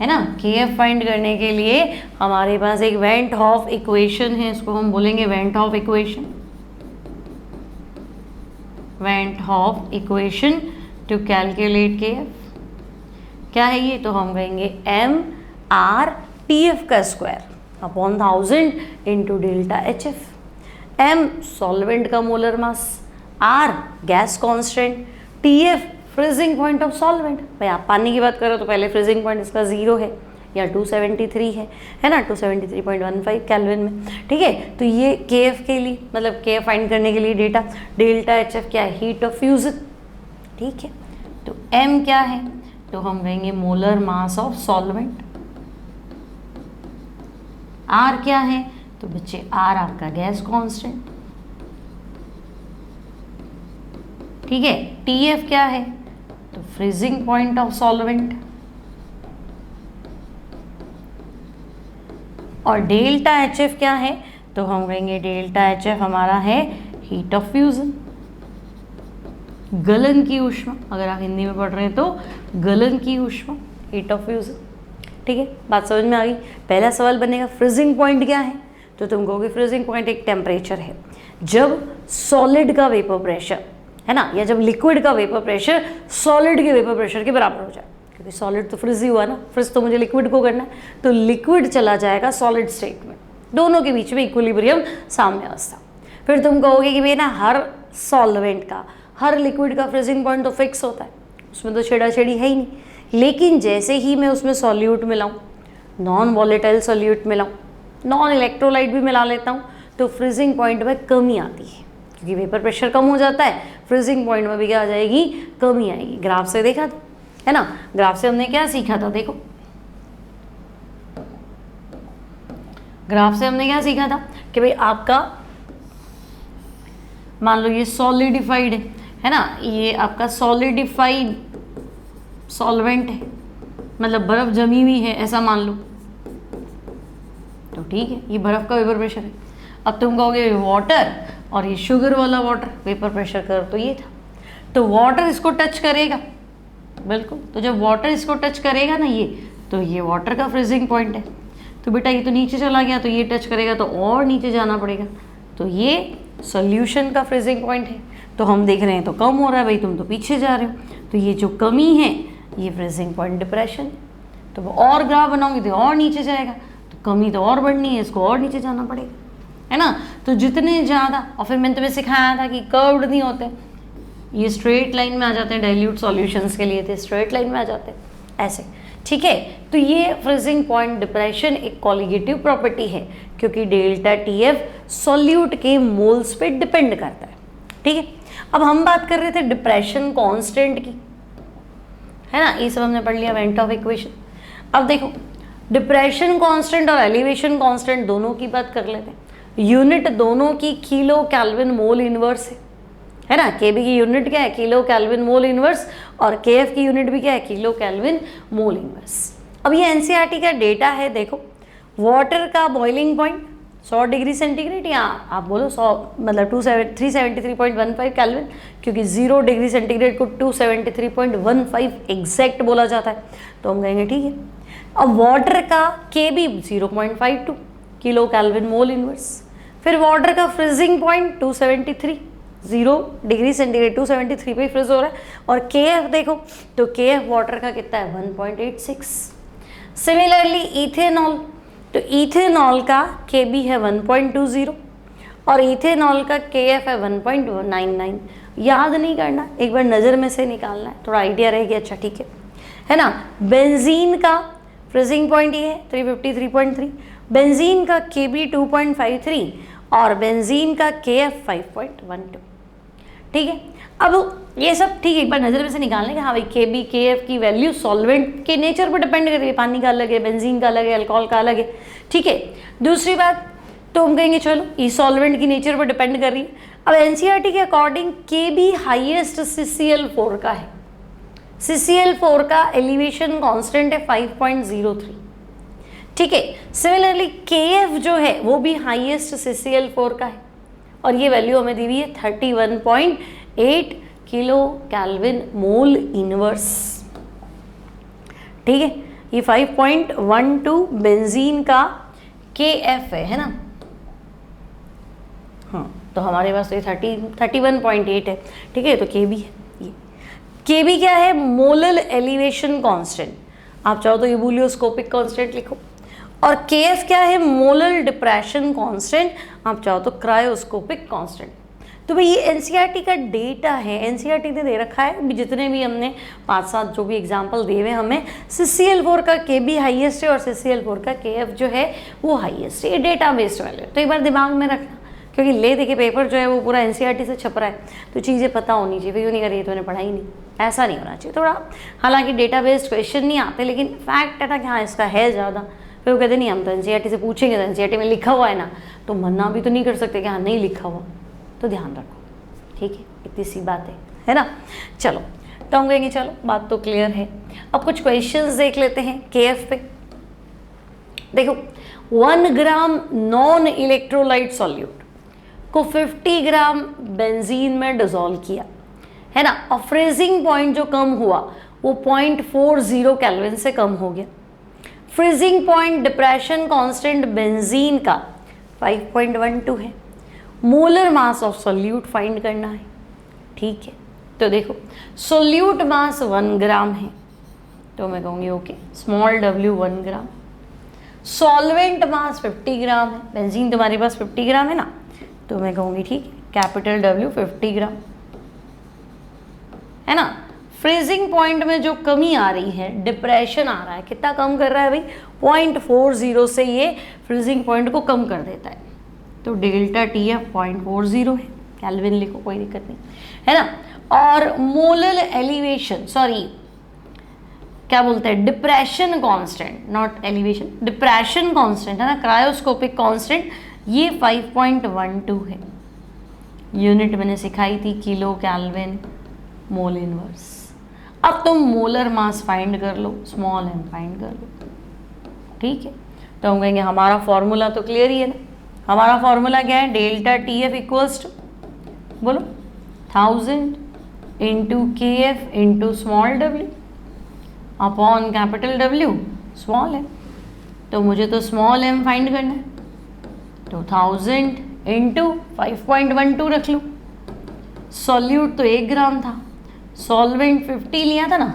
है ना। Kf फाइंड करने के लिए हमारे पास एक वेंट ऑफ इक्वेशन है, इसको हम बोलेंगे van't Hoff equation, van't Hoff equation to calculate Kf क्या है ये, तो हम कहेंगे mRTF का square upon 1000 into delta HF। m solvent का molar mass, r gas constant, TF freezing point of solvent. भाई आप पानी की बात करो तो पहले फ्रीजिंग पॉइंट इसका 0 है या 273 है ना, 273.15 केल्विन में, ठीक है। तो ये Kf के लिए, मतलब Kf फाइंड करने के लिए डेल्टा HF क्या है, हीट ऑफ फ्यूजन, ठीक है। तो m क्या है, तो हम कहेंगे molar mass of solvent. r क्या है, तो बच्चे r आपका गैस कांस्टेंट, ठीक है। TF क्या है, तो फ्रीजिंग पॉइंट ऑफ सॉल्वेंट, और डेल्टा HF क्या है, तो हम कहेंगे डेल्टा HF हमारा है हीट ऑफ फ्यूजन, गलन की ऊष्मा। अगर आप हिंदी में पढ़ रहे हैं तो गलन की ऊष्मा, हीट ऑफ फ्यूजन, ठीक है। बात समझ में आ गई। पहला सवाल बनेगा फ्रीजिंग पॉइंट क्या है, तो तुम कहोगे फ्रीजिंग पॉइंट एक टेम्परेचर है जब सॉलिड का वेपर प्रेशर, है ना, या जब लिक्विड का वेपर प्रेशर सॉलिड के वेपर प्रेशर के बराबर हो जाए, क्योंकि सॉलिड तो फ्रिज ही हुआ ना, फ्रिज तो मुझे लिक्विड को करना है, तो लिक्विड चला जाएगा सॉलिड स्टेट में, दोनों के बीच में इक्विलिब्रियम साम्य अवस्था। फिर तुम कहोगे कि भाई ना हर सॉल्वेंट का, हर लिक्विड का फ्रीजिंग पॉइंट तो फिक्स होता है, उसमें तो छेड़ा-छेड़ी है ही नहीं, लेकिन जैसे ही मैं उसमें सॉल्यूट मिलाऊँ, नॉन वॉलेटाइल सॉल्यूट मिलाऊँ, नॉन इलेक्ट्रोलाइट भी मिला लेता हूँ, तो फ्रीजिंग पॉइंट में कमी आती है, क्योंकि वेपर प्रेशर कम हो जाता है, फ्रीजिंग पॉइंट में भी क्या आ जाएगी, कमी आएगी। ग्राफ से देखा था, है ना, ग्राफ से हमने क्या सीखा था, देखो ग्राफ से हमने क्या सीखा था कि भाई आपका मान लो ये सॉलिडिफाइड है ना, ये आपका सॉलिडिफाइड सॉल्वेंट है, मतलब बर्फ जमी हुई है ऐसा मान लो, तो ठीक है, ये बर्फ का वेपर प्रेशर है। अब तुम कहोगे वाटर, और ये शुगर वाला वाटर, वेपर प्रेशर कर्व तो ये था, तो वाटर इसको टच करेगा, बिल्कुल, तो जब वाटर इसको टच करेगा ना ये, तो ये वाटर का फ्रीजिंग पॉइंट है, तो बेटा ये तो नीचे चला गया, तो ये टच करेगा तो और नीचे जाना पड़ेगा, तो ये सॉल्यूशन का फ्रीजिंग पॉइंट है। तो हम देख रहे हैं तो कम हो रहा है, भाई तुम तो पीछे जा रहे हो, तो ये जो कमी है ये फ्रीजिंग पॉइंट डिप्रेशन, तो वो और ग्राफ बनाओगे तो और नीचे जाएगा, तो कमी तो और बढ़नी है, इसको और नीचे जाना पड़ेगा, है ना। तो जितने ज़्यादा, और फिर मैंने तुम्हें सिखाया था कि कर्व्ड नहीं होते, ये स्ट्रेट लाइन में आ जाते हैं, डाइल्यूट सॉल्यूशंस के लिए थे स्ट्रेट लाइन में आ जाते हैं ऐसे, ठीक है। तो ये फ्रीजिंग पॉइंट डिप्रेशन एक कॉलिगेटिव प्रॉपर्टी है, क्योंकि डेल्टा TF सॉल्यूट के मोल्स पे डिपेंड करता है, ठीक है। अब हम बात कर रहे थे डिप्रेशन कांस्टेंट की, है ना, ये सब हमने पढ़ लिया, वेंट ऑफ इक्वेशन। अब देखो डिप्रेशन कांस्टेंट और एलिवेशन कांस्टेंट दोनों की बात कर लेते हैं। यूनिट दोनों की किलो केल्विन मोल इनवर्स है ना, Kb की यूनिट क्या है, किलो केल्विन मोल इनवर्स, और Kf की यूनिट भी क्या है, किलो केल्विन मोल इनवर्स। अब ये NCERT का डेटा है, देखो वाटर का बॉइलिंग पॉइंट 100 डिग्री सेंटीग्रेड, या आप बोलो 100 मतलब 373.15 केल्विन, क्योंकि 0 डिग्री सेंटीग्रेड को 273.15 एग्जैक्ट बोला जाता है, तो हम कहेंगे ठीक है। अब वाटर का K B 0.52 kilo kelvin mole inverse. फिर वाटर का फ्रीजिंग पॉइंट 273, 0 डिग्री सेंटीग्रेड 273 पे फ्रीज हो रहा है। और के एफ देखो तो के एफ वाटर का कितना है 1.86। सिमिलरली इथेनॉल, तो इथेनॉल का के बी है 1.20 और इथेनॉल का के एफ है 1.99। याद नहीं करना, एक बार नज़र में से निकालना है, थोड़ा आइडिया रहेगी। अच्छा ठीक है ना। बेंजीन का फ्रीजिंग पॉइंट ये है 353.3, बेंजीन का के बी 2.53 और बेंजीन का के एफ 5.12। ठीक है, अब ये सब ठीक है, एक बार नज़र में से निकालने का। हाँ भाई के बी के एफ की वैल्यू सॉल्वेंट के नेचर पर डिपेंड कर रही है, पानी का अलग है, बेंजीन का अलग है, अल्कोहल का अलग है। ठीक है, दूसरी बात तो हम कहेंगे चलो ये सॉल्वेंट की नेचर पर डिपेंड कर रही है। अब एनसीईआरटी के अकॉर्डिंग के बी हाइएस्ट CCl4 का है, CCl4 का एलिवेशन कांस्टेंट है 5.03। ठीक है, सिमिलरली KF जो है वो भी हाईएस्ट CCl4 का है और ये वैल्यू हमें दी हुई है 31.8 किलो केल्विन मोल इनवर्स। ठीक है, ये 5.12 बेंजीन का KF है ना। हाँ, तो हमारे पास तो ये 31.8 है। ठीक है, तो KB है। ये KB क्या है? Molal elevation constant. आप चाहो तो ये बूलियोस्कोपिक कांस्टेंट लिखो। और KF क्या है? Molal depression constant. आप चाहो तो क्रायोस्कोपिक कांस्टेंट। तो भाई ये एनसीईआरटी का डेटा है, एनसीईआरटी ने दे रखा है। जितने भी हमने 5-7 जो भी एग्जाम्पल दिए हुए हमें, CCl4 का KB हाईएस्ट है और CCl4 का KF जो है वो हाईएस्ट है। ये डेटा बेस्ड वैल्यू, तो एक बार दिमाग में रखना, क्योंकि ले देखिए पेपर जो है वो पूरा एनसीईआरटी से छप रहा है, तो चीज़ें पता होनी चाहिए। क्यों नहीं करी तो उन्हें पढ़ाई नहीं, ऐसा नहीं होना चाहिए। थोड़ा हालांकि डेटा बेस्ड क्वेश्चन नहीं आते, लेकिन फैक्ट है ना कि हाँ इसका है ज़्यादा। फिर वो कहते नहीं हम तो एनसीईआरटी से पूछेंगे, तो एनसीईआरटी में लिखा हुआ है ना, तो मना भी तो नहीं कर सकते कि हाँ नहीं लिखा हुआ, तो ध्यान रखो। ठीक है, इतनी सी बात है ना। चलो तो हम कहेंगे चलो बात तो क्लियर है। अब कुछ क्वेश्चंस देख लेते हैं KF पे। देखो 1 ग्राम नॉन इलेक्ट्रोलाइट सॉल्यूट को 50 ग्राम बेंजीन में डिसॉल्व किया है ना, और फ्रीजिंग पॉइंट जो कम हुआ वो 0.40 केल्विन से कम हो गया। Freezing point depression constant benzene का 5.12 है। Molar mass of solute find करना है। ठीक है, तो देखो सोल्यूट मास 1 ग्राम है, तो मैं कहूँगी ओके, स्मॉल w 1 ग्राम। सॉल्वेंट मास 50 ग्राम है, बेंजीन तुम्हारे पास 50 ग्राम है ना, तो मैं कहूँगी ठीक है, कैपिटल W 50 ग्राम है ना। फ्रीजिंग पॉइंट में जो कमी आ रही है, डिप्रेशन आ रहा है, कितना कम कर रहा है भाई? 0.40 से ये फ्रीजिंग पॉइंट को कम कर देता है, तो डेल्टा TF 0.40 है। केल्विन लिखो, कोई दिक्कत नहीं है ना। और मोलल एलिवेशन, सॉरी क्या बोलते हैं, depression constant, not elevation, depression constant है ना, क्रायोस्कोपिक कांस्टेंट, ये 5.12 है। यूनिट मैंने सिखाई थी किलो केल्विन मोल इनवर्स। अब तुम मोलर मास फाइंड कर लो, स्मॉल m फाइंड कर लो। ठीक है, तो हम कहेंगे हमारा फॉर्मूला तो क्लियर ही है ना। हमारा फॉर्मूला क्या है? डेल्टा TF इक्वल्स टू, बोलो 1000 into KF into small w upon capital W small m। तो मुझे तो स्मॉल m फाइंड करना है, तो 1000 इंटू 5.12 रख लूँ। सॉल्यूट तो 1 ग्राम था, सॉल्वेंट 50 लिया था ना,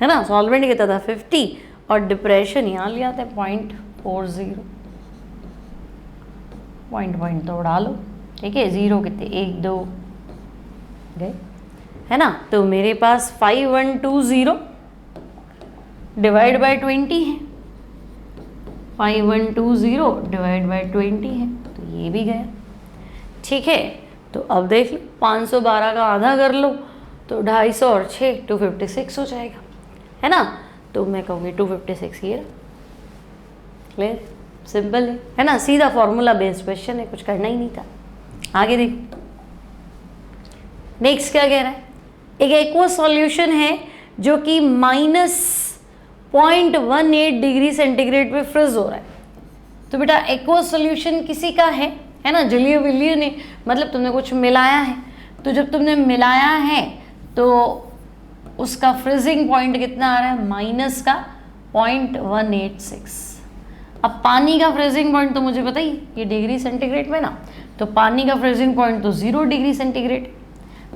है ना, सॉल्वेंट कितना था 50, और डिप्रेशन यहाँ लिया था 0.40। पॉइंट तो उड़ा लो। ठीक है, 0 कितने 1 2 गए है ना, तो मेरे पास 5120 डिवाइड बाय 20 है, 5120 डिवाइड बाय 20 है, तो ये भी गया। ठीक है, तो अब देख लो 512 का आधा कर लो तो 250 और 6 256 हो जाएगा, है ना। तो मैं कहूँगी 256 ये क्लियर, सिंपल है ना, सीधा फॉर्मूला बेस्ड क्वेश्चन है, कुछ करना ही नहीं था। आगे देखो नेक्स्ट क्या कह रहा है। एक एक्वा सॉल्यूशन है जो कि 0.18 डिग्री सेंटीग्रेड पे फ्रीज हो रहा है। तो बेटा एक्वस सॉल्यूशन किसी का है ना, जलीय विलीय ने, मतलब तुमने कुछ मिलाया है। तो जब तुमने मिलाया है तो उसका फ्रीजिंग पॉइंट कितना आ रहा है, माइनस का 0.186। अब पानी का फ्रीजिंग पॉइंट तो मुझे पता ही, ये डिग्री सेंटीग्रेड में ना, तो पानी का फ्रीजिंग पॉइंट तो 0 डिग्री सेंटीग्रेड।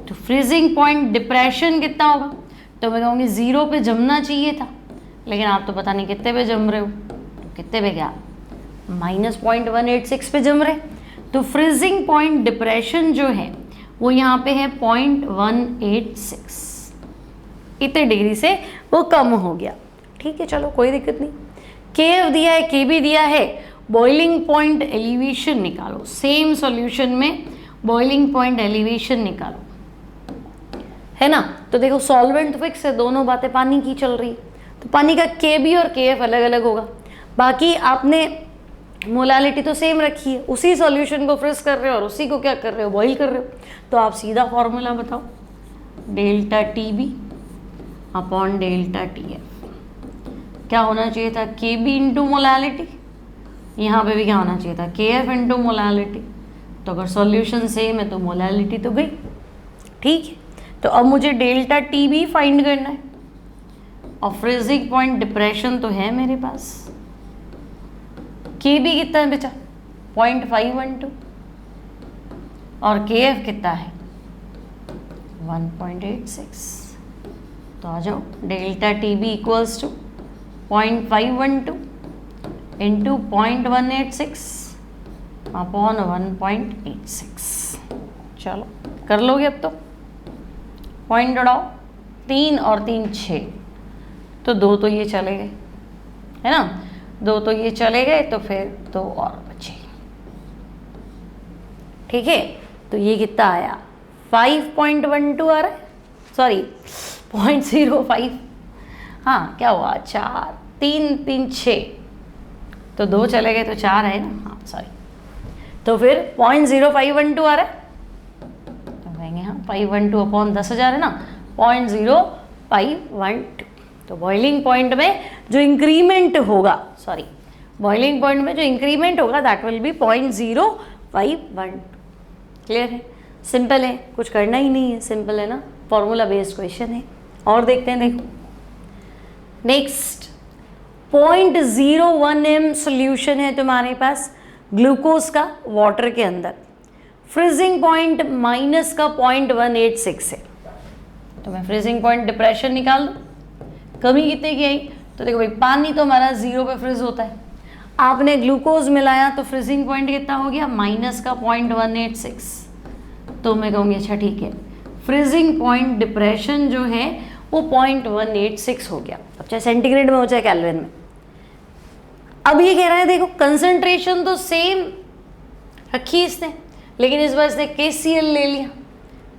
तो फ्रीजिंग पॉइंट डिप्रेशन कितना होगा, तो मैं कहूँगी 0 पे जमना चाहिए था, लेकिन आप तो पता नहीं कितने पे जम रहे हो। तो कितने पे क्या, माइनस 0.186 पे जम रहे। तो फ्रीजिंग पॉइंट डिप्रेशन जो है वो यहाँ पे है 0.186, इतने डिग्री से वो कम हो गया। ठीक है, चलो कोई दिक्कत नहीं। केएफ दिया है, केबी दिया है, बॉइलिंग पॉइंट एलिवेशन निकालो। सेम सॉल्यूशन में बॉइलिंग पॉइंट एलिवेशन निकालो, है ना। तो देखो सॉल्वेंट फिक्स है, दोनों बातें पानी की चल रही है, तो पानी का केबी और केएफ अलग अलग होगा। बाकी आपने मोलालिटी तो सेम रखी है, उसी सॉल्यूशन को फ्रीज कर रहे हो और उसी को क्या कर रहे हो, बॉईल कर रहे हो। तो आप सीधा फॉर्मूला बताओ, delta T B upon delta T F. क्या होना चाहिए था, के बी इंटू मोलालिटी, यहाँ पे भी क्या होना चाहिए था, के एफ इंटू मोलालिटी। तो अगर सॉल्यूशन सेम है तो मोलालिटी तो गई। ठीक है, तो अब मुझे डेल्टा टी बी फाइंड करना है, और फ्रीजिंग पॉइंट डिप्रेशन तो है मेरे पास। के बी कितना है बेटा, 0.512, और के एफ कितना है 1.86। तो आ जाओ, delta T B equals to 0.512 into 0.186 upon 1.86। चलो कर लोगे अब तो, पॉइंट उड़ाओ, 3 और 3 6, तो 2 तो ये चले गए, है ना, 2 तो ये चले गए, तो फिर 2 और बचे। ठीक है, तो ये कितना आया, 5.12 आ रहा है, सॉरी 0.05। हाँ क्या हुआ, 4 3 3 6, तो 2 चले गए तो 4 है ना, हाँ सॉरी। तो फिर 0.0512 आ रहा है, तो कहेंगे हाँ 512 अपॉन 10,000 है ना, 0.0512। तो बॉइलिंग पॉइंट में जो इंक्रीमेंट होगा, सॉरी बॉइलिंग पॉइंट में जो इंक्रीमेंट होगा दैट विल बी 0.0512। क्लियर है, सिंपल है, कुछ करना ही नहीं है, सिंपल है ना, फॉर्मूला बेस्ड क्वेश्चन है। और देखते हैं, देखो नेक्स्ट 0.01 m सोल्यूशन है तुम्हारे पास ग्लूकोज का वाटर के अंदर, फ्रीजिंग पॉइंट माइनस का 0.186 है। तो मैं फ्रीजिंग पॉइंट डिप्रेशन निकाल दूँ, कमी कितने की आई, तो देखो भाई पानी तो हमारा 0 पे फ्रीज होता है, आपने ग्लूकोज मिलाया तो फ्रीजिंग पॉइंट कितना हो गया, माइनस का 0.186। तो मैं कहूँगी अच्छा ठीक है, फ्रीजिंग पॉइंट डिप्रेशन जो है वो 0.186 हो गया, अब चाहे सेंटीग्रेड में हो चाहे केल्विन में। अब ये कह रहा है देखो कंसंट्रेशन तो सेम रखी इसने, लेकिन इस बार इसने KCl ले लिया,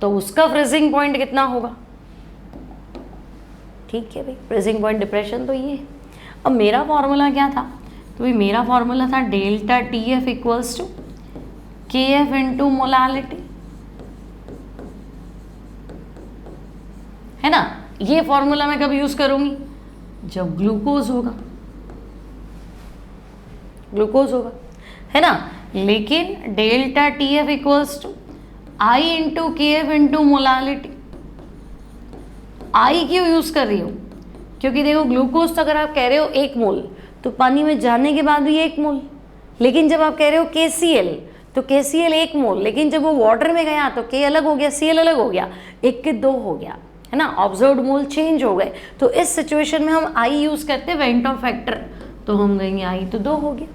तो उसका फ्रीजिंग पॉइंट कितना होगा। ठीक है भाई, फ्रीजिंग पॉइंट डिप्रेशन तो ये है। अब मेरा फॉर्मूला क्या था, तो भाई मेरा फॉर्मूला था delta T F equals to K F into molality, है ना। ये फॉर्मूला मैं कब यूज करूंगी, जब ग्लूकोज होगा, ग्लूकोज होगा, है ना। लेकिन delta T F equals to I into K F into molality, I क्यों यूज कर रही हूँ, क्योंकि देखो ग्लूकोज तो अगर आप कह रहे हो 1 मोल तो पानी में जाने के बाद भी 1 मोल, लेकिन जब आप कह रहे हो KCl तो KCl 1 मोल, लेकिन जब वो वाटर में गया तो K अलग हो गया, Cl अलग हो गया, 1 के 2 हो गया, है ना, ऑब्जर्व्ड मोल चेंज हो गए। तो इस सिचुएशन में हम आई यूज करते हैं वेंट ऑफ फैक्टर, तो हम कहेंगे आई तो 2 हो गया।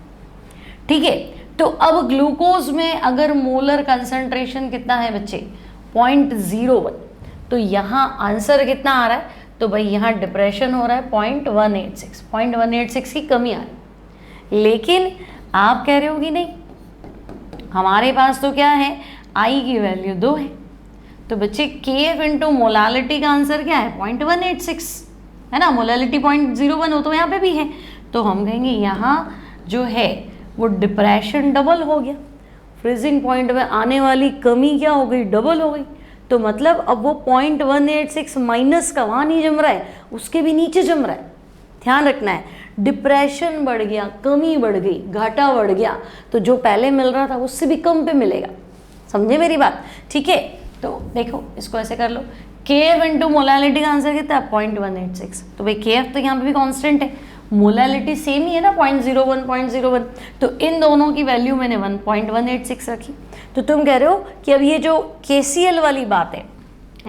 ठीक है, तो अब ग्लूकोज में अगर मोलर कंसंट्रेशन कितना है बच्चे, 0.01, तो यहाँ आंसर कितना आ रहा है, तो भाई यहाँ डिप्रेशन हो रहा है 0.186, 0.186 की कमी आ रही। लेकिन आप कह रहे हो कि नहीं, हमारे पास तो क्या है, आई की वैल्यू 2 है, तो बच्चे के एफ इंटू मोलालिटी का आंसर क्या है 0.186, है ना, मोलालिटी 0.01 हो तो यहाँ पे भी है, तो हम कहेंगे यहाँ जो है वो डिप्रेशन डबल हो गया, फ्रीजिंग पॉइंट में आने वाली कमी क्या हो गई, डबल हो गई। तो मतलब अब वो 0.186 माइनस का वहाँ नहीं जम रहा है, उसके भी नीचे जम रहा है। ध्यान रखना है, डिप्रेशन बढ़ गया, कमी बढ़ गई, घाटा बढ़ गया, तो जो पहले मिल रहा था उससे भी कम पे मिलेगा। समझे मेरी बात? ठीक है, तो देखो इसको ऐसे कर लो, KF इंटू मोलालिटी का आंसर कितना है 0.186। तो भाई KF तो यहाँ पे भी कांस्टेंट है, मोलालिटी सेम ही है ना 0.01, तो इन दोनों की वैल्यू मैंने 1.186 रखी। तो तुम कह रहे हो कि अब ये जो KCl वाली बात है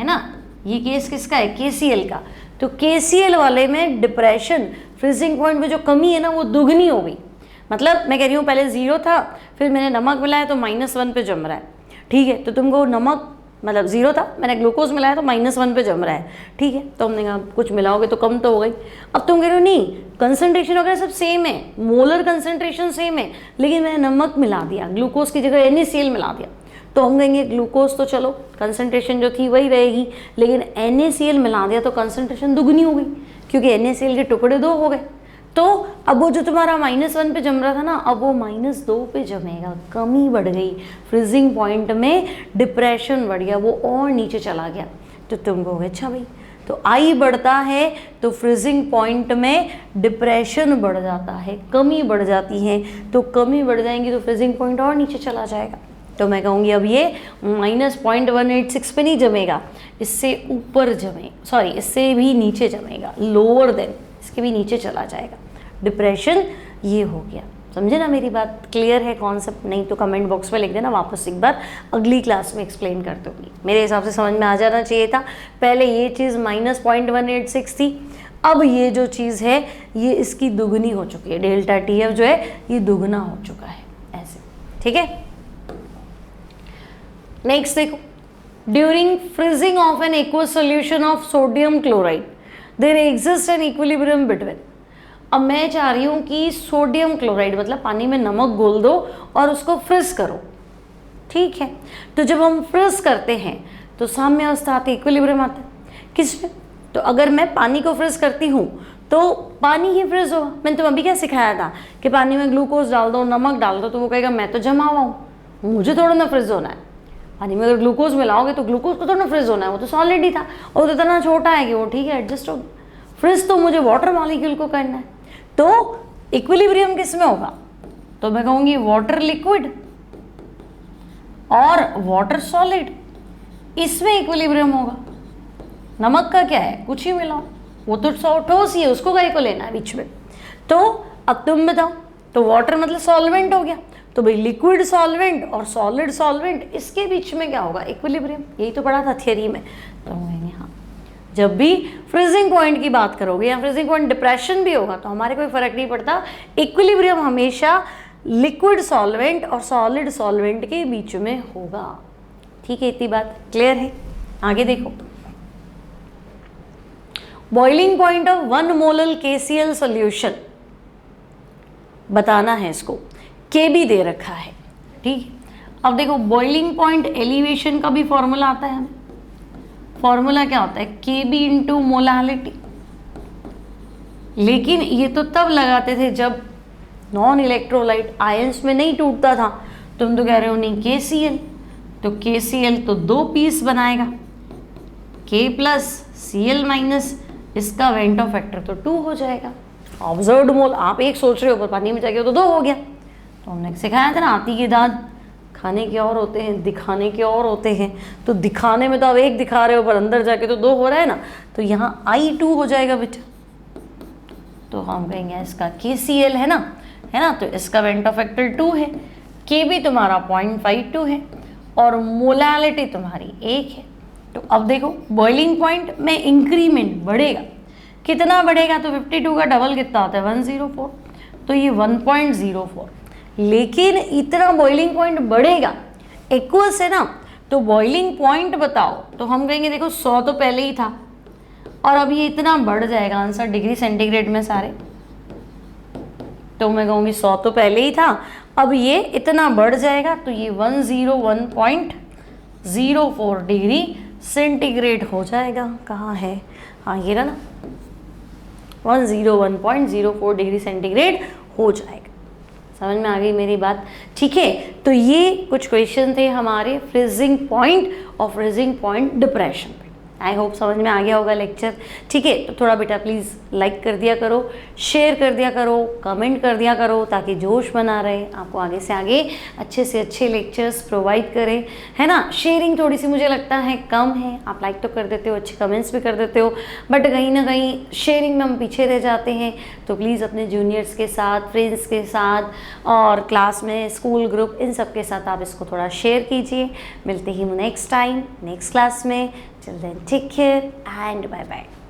ना, ये केस किसका है? KCl का। तो KCl वाले में डिप्रेशन, फ्रीजिंग पॉइंट में जो कमी है ना वो दुगनी हो गई। मतलब मैं कह रही हूँ पहले 0 था, फिर मैंने नमक मिलाया तो -1 पे जम रहा है, ठीक है। तो तुमको नमक मतलब 0 था, मैंने ग्लूकोज मिलाया तो -1 पे जम रहा है, ठीक है। तो हमने कहा कुछ मिलाओगे तो कम तो हो गई। अब तुम कह रहे हो नहीं, कंसंट्रेशन वगैरह सब सेम है, मोलर कंसंट्रेशन सेम है, लेकिन मैंने नमक मिला दिया, ग्लूकोज की जगह NaCl मिला दिया। तो हम कहेंगे ग्लूकोज तो चलो कंसंट्रेशन जो थी वही रहेगी, लेकिन NaCl मिला दिया तो कंसंट्रेशन दुगनी हो गई, क्योंकि NaCl के टुकड़े 2 हो गए। तो अब वो जो तुम्हारा -1 पे जम रहा था ना, अब वो -2 पे जमेगा, कमी बढ़ गई, फ्रीजिंग पॉइंट में डिप्रेशन बढ़ गया, वो और नीचे चला गया। तो तुम कहोगे अच्छा भाई, तो I बढ़ता है तो फ्रीजिंग पॉइंट में डिप्रेशन बढ़ जाता है, कमी बढ़ जाती है, तो कमी बढ़ जाएंगी तो फ्रीजिंग पॉइंट और नीचे चला जाएगा। तो मैं कहूँगी अब ये -0.186 पे नहीं जमेगा, इससे ऊपर जमे, सॉरी इससे भी नीचे जमेगा, लोअर देन, इसके भी नीचे चला जाएगा। डिप्रेशन ये हो गया। समझे ना मेरी बात? क्लियर है कॉन्सेप्ट? नहीं तो कमेंट बॉक्स में लिख देना, वापस एक बार अगली क्लास में एक्सप्लेन कर दूँगी। मेरे हिसाब से समझ में आ जाना चाहिए था। पहले ये चीज़ -0.186 थी, अब ये जो चीज़ है ये इसकी दुगनी हो चुकी है, डेल्टा TF जो है ये दुगना हो चुका है, ऐसे, ठीक है। नेक्स्ट देखो, during freezing of an aqueous solution of sodium chloride there exist an equilibrium between. अब मैं चाह रही हूँ कि सोडियम क्लोराइड मतलब पानी में नमक घोल दो और उसको फ्रीज करो, ठीक है। तो जब हम फ्रीज करते हैं तो साम्य अवस्था आती है, इक्विलिब्रियम आता है। किसमें? तो अगर मैं पानी को फ्रीज करती हूँ तो पानी ही फ्रीज होगा। मैंने तुम्हें अभी क्या सिखाया था कि पानी में ग्लूकोज डाल दो, नमक डाल दो, तो वो कहेगा मैं तो जमा हुआ हूँ, मुझे थोड़ा ना फ्रीज होना है। पानी में अगर ग्लूकोज मिलाओगे तो ग्लूकोज को तो ना फ्रीज होना है, वो तो सॉलिड ही था और तो इतना छोटा है कि वो ठीक है एडजस्ट हो। फ्रीज तो मुझे वाटर मॉलिक्यूल को करना है। तो इक्विलिब्रियम किस में होगा? तो मैं कहूँगी वाटर लिक्विड और वाटर सॉलिड, इसमें इक्विलिब्रियम होगा। नमक का क्या है? कुछ ही मिलाओ, वो तो ठोस ही है, उसको काहे को लेना है बीच में। तो अब तुम बताओ, तो वाटर मतलब सॉल्वेंट हो गया, तो भाई लिक्विड सॉल्वेंट और सॉलिड सॉल्वेंट, इसके बीच में क्या होगा? इक्विलिब्रियम। यही तो पढ़ा था थियरी में। तो हाँ, जब भी फ्रीजिंग पॉइंट की बात करोगे या फ्रीजिंग पॉइंट डिप्रेशन भी होगा तो हमारे कोई फर्क नहीं पड़ता, इक्विलिब्रियम हमेशा लिक्विड सॉल्वेंट और सॉलिड सॉल्वेंट के बीच में होगा, ठीक है। इतनी बात क्लियर है? आगे देखो, boiling point of 1 molal KCl solution बताना है, इसको KB दे रखा है, ठीक है। अब देखो बॉइलिंग पॉइंट एलिवेशन का भी फॉर्मूला आता है हमें। फॉर्मूला क्या होता है? KB into molality. लेकिन ये तो तब लगाते थे जब नॉन इलेक्ट्रोलाइट आयंस में नहीं टूटता था। तुम तो कह रहे हो नहीं KCl, तो KCl तो 2 पीस बनाएगा, K प्लस Cl माइनस, इसका वेंटो फैक्टर तो 2 हो जाएगा। ऑब्जर्व्ड मोल आप एक सोच रहे हो पर पानी में जाके तो 2 हो गया। तो हमने सिखाया था ना, आती के दांत खाने के और होते हैं, दिखाने के और होते हैं। तो दिखाने में तो आप एक दिखा रहे हो पर अंदर जाके तो 2 हो रहा है ना, तो यहाँ I2 हो जाएगा बेटा। तो हम कहेंगे इसका KCl है ना, तो इसका वेंटो फैक्टर 2 है, KB तुम्हारा 0.52 है और मोलालिटी तुम्हारी 1 है। तो अब देखो बॉइलिंग पॉइंट में इंक्रीमेंट बढ़ेगा, कितना बढ़ेगा? तो 52 का डबल कितना होता है? 104, तो ये 1.04। लेकिन इतना बॉइलिंग पॉइंट बढ़ेगा, एक्वस है ना, तो बॉइलिंग पॉइंट बताओ, तो हम कहेंगे देखो 100 तो पहले ही था और अब ये इतना बढ़ जाएगा आंसर डिग्री सेंटीग्रेड में सारे। तो मैं कहूँगी 100 तो पहले ही था, अब ये इतना बढ़ जाएगा, तो ये 101.04 डिग्री सेंटीग्रेड हो जाएगा। कहाँ है? हाँ ये रहा ना, 101.04 डिग्री सेंटीग्रेड हो जाएगा। समझ में आ गई मेरी बात? ठीक है। तो ये कुछ क्वेश्चन थे हमारे फ्रीजिंग पॉइंट और फ्रीजिंग पॉइंट डिप्रेशन पे। आई होप समझ में आ गया होगा लेक्चर। ठीक है, तो थोड़ा बेटा प्लीज़ लाइक कर दिया करो, शेयर कर दिया करो, कमेंट कर दिया करो, ताकि जोश बना रहे, आपको आगे से आगे अच्छे से अच्छे लेक्चर्स प्रोवाइड करें, है ना। शेयरिंग थोड़ी सी मुझे लगता है कम है, आप लाइक तो कर देते हो, अच्छे कमेंट्स भी कर देते हो, बट कहीं ना कहीं शेयरिंग में हम पीछे रह जाते हैं। तो प्लीज़ अपने जूनियर्स के साथ, फ्रेंड्स के साथ और क्लास में, स्कूल ग्रुप, इन सब के साथ आप इसको थोड़ा शेयर कीजिए। मिलते ही नेक्स्ट टाइम नेक्स्ट क्लास में। Till then, take care and bye bye.